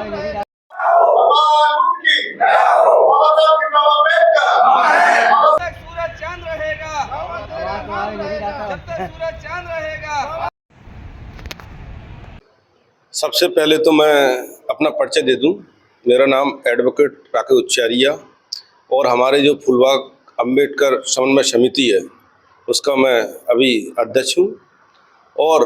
सूरज चांद रहेगा, जब तक सूरज चांद रहेगा। सबसे पहले तो मैं अपना परिचय दे दूं। मेरा नाम एडवोकेट राकेश उच्चारिया और हमारे जो फूलबाग अंबेडकर समन्वय समिति है उसका मैं अभी अध्यक्ष हूं। और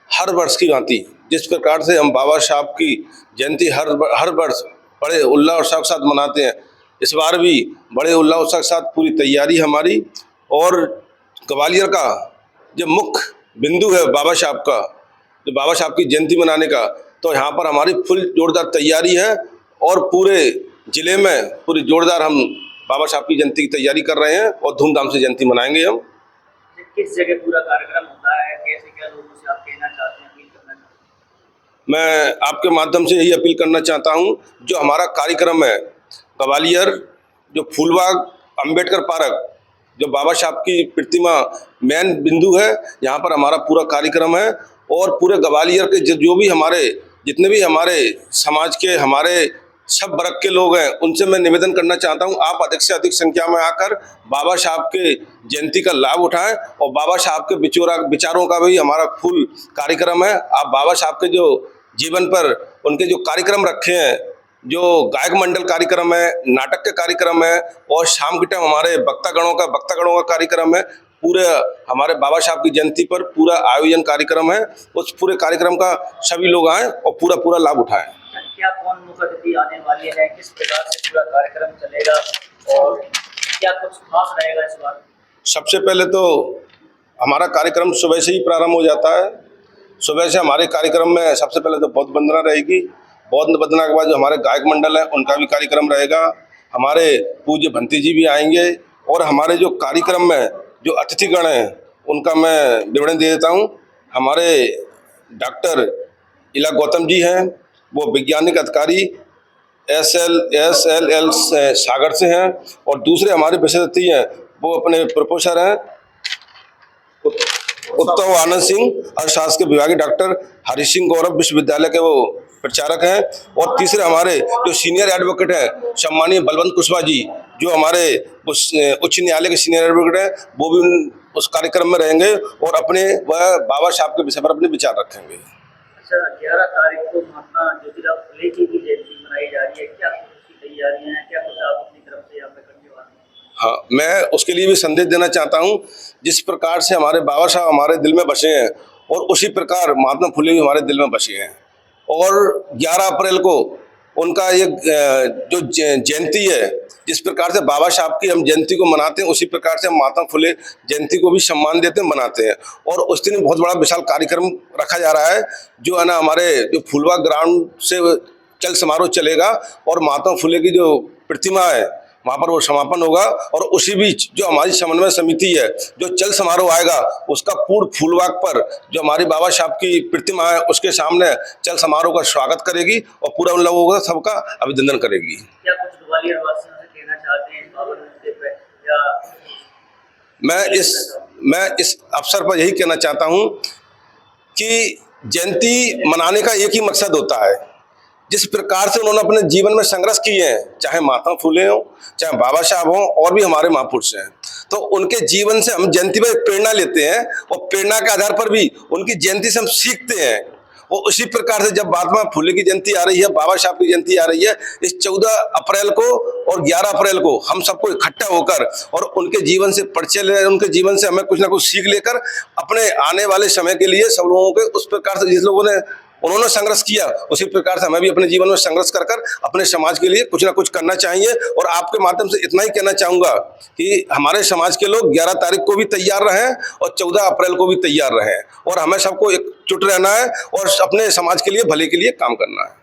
हर वर्ष की भांति जिस प्रकार से हम बाबा साहब की जयंती हर वर्ष बड़े उल्लास के साथ मनाते हैं, इस बार भी बड़े उल्लास के साथ पूरी तैयारी हमारी। और ग्वालियर का जो मुख्य बिंदु है बाबा साहब का, जो बाबा साहब की जयंती मनाने का, तो यहाँ पर हमारी फुल जोरदार तैयारी है और पूरे जिले में पूरी जोरदार हम बाबा साहब की जयंती की तैयारी कर रहे हैं और धूमधाम से जयंती मनाएंगे हम। किस जगह पूरा कार्यक्रम होता है, कैसे क्या लोगों से आप कहना चाहते हैं, अपील करना चाहते हैं? मैं आपके माध्यम से यही अपील करना चाहता हूं, जो हमारा कार्यक्रम है ग्वालियर जो फूलबाग अंबेडकर पार्क, जो बाबा साहब की प्रतिमा मेन बिंदु है, यहाँ पर हमारा पूरा कार्यक्रम है। और पूरे ग्वालियर के जो भी हमारे जितने भी हमारे समाज के हमारे सब वर्ग के लोग हैं, उनसे मैं निवेदन करना चाहता हूं, आप अधिक से अधिक संख्या में आकर बाबा साहब के जयंती का लाभ उठाएं। और बाबा साहब के विचारों का भी हमारा फुल कार्यक्रम है। आप बाबा साहब के जो जीवन पर उनके जो कार्यक्रम रखे हैं, जो गायक मंडल कार्यक्रम है, नाटक के कार्यक्रम है और शाम के टाइम हमारे वक्तागणों का कार्यक्रम है। पूरे हमारे बाबा साहब की जयंती पर पूरा आयोजन कार्यक्रम है। उस पूरे कार्यक्रम का सभी लोग आएँ और पूरा लाभ उठाएं। क्या कौन मुख्य अतिथि आने वाले हैं, किस प्रकार से पूरा कार्यक्रम चलेगा और क्या कुछ खास रहेगा इस बार? सबसे पहले तो हमारा कार्यक्रम सुबह से ही प्रारंभ हो जाता है। सुबह से हमारे कार्यक्रम में सबसे पहले तो बौद्ध वंदना रहेगी। बौद्ध वंदना के बाद जो हमारे गायक मंडल है उनका भी कार्यक्रम रहेगा। हमारे पूज्य भंती जी भी आएंगे और हमारे जो कार्यक्रम में जो अतिथिगण हैं उनका मैं विवरण दे देता हूँ। हमारे डॉक्टर इला गौतम जी हैं, वो वैज्ञानिक अधिकारी SLL सागर से हैं। और दूसरे हमारे विशेष अतिथि हैं, वो अपने प्रोफेसर हैं उत्तम आनंद सिंह, अर्थशास्त्र के विभागीय डॉक्टर हरि सिंह गौरव विश्वविद्यालय के वो प्रचारक हैं। और तीसरे हमारे जो सीनियर एडवोकेट है सम्मानीय बलवंत कुशवाहा जी, जो हमारे उच्च न्यायालय के सीनियर एडवोकेट हैं, वो भी उस कार्यक्रम में रहेंगे और अपने वह बाबा साहब के विषय पर अपने विचार रखेंगे। अच्छा, 11 तारीख को महात्मा ज्योतिराव फुले की भी जयंती मनाई जा रही है, क्या उसकी तैयारियां हैं, क्या कुछ आप अपनी तरफ से यहाँ पे करने वाले हैं? हाँ, मैं उसके लिए भी संदेश देना चाहता हूँ। जिस प्रकार से हमारे बाबा साहब हमारे दिल में बसे हैं और उसी प्रकार महात्मा फुले भी हमारे दिल में बसे हैं। और 11 अप्रैल को उनका एक जो जयंती है, जिस प्रकार से बाबा साहब की हम जयंती को मनाते हैं, उसी प्रकार से हम महात्मा फुले जयंती को भी सम्मान देते हैं, मनाते हैं। और उस दिन बहुत बड़ा विशाल कार्यक्रम रखा जा रहा है, जो है ना हमारे जो फूलबाग ग्राउंड से चल समारोह चलेगा और महात्मा फुले की जो प्रतिमा है वहाँ पर वो समापन होगा। और उसी बीच जो हमारी समन्वय समिति है, जो चल समारोह आएगा, उसका पूर्ण फूलबाग पर जो हमारी बाबा साहब की प्रतिमा है उसके सामने चल समारोह का स्वागत करेगी और पूरा उन लोगों का सबका अभिनंदन करेगी। क्या कुछ ग्वालियर वासियों से कहना चाहते हैं इस बाबत पे, या मैं इस अवसर पर यही कहना चाहता हूँ कि जयंती मनाने का एक ही मकसद होता है। जिस प्रकार से उन्होंने अपने जीवन में संघर्ष किए हैं, चाहे महात्मा फुले हों, चाहे बाबा साहब हों और भी हमारे महापुरुष हैं, तो उनके जीवन से हम जयंती पर प्रेरणा लेते हैं और प्रेरणा के आधार पर भी उनकी जयंती से हम सीखते हैं। और उसी प्रकार से जब महात्मा फुले की जयंती आ रही है, बाबा साहब की जयंती आ रही है, इस 14 अप्रैल को और 11 अप्रैल को हम सबको इकट्ठा होकर और उनके जीवन से परिचय ले, उनके जीवन से हमें कुछ ना कुछ सीख लेकर अपने आने वाले समय के लिए सब लोगों के उस प्रकार से जिस लोगों ने उन्होंने संघर्ष किया, उसी प्रकार से हमें भी अपने जीवन में संघर्ष कर अपने समाज के लिए कुछ ना कुछ करना चाहिए। और आपके माध्यम से इतना ही कहना चाहूँगा कि हमारे समाज के लोग 11 तारीख को भी तैयार रहें और 14 अप्रैल को भी तैयार रहें और हमें सबको एकजुट रहना है और अपने समाज के लिए भले के लिए काम करना है।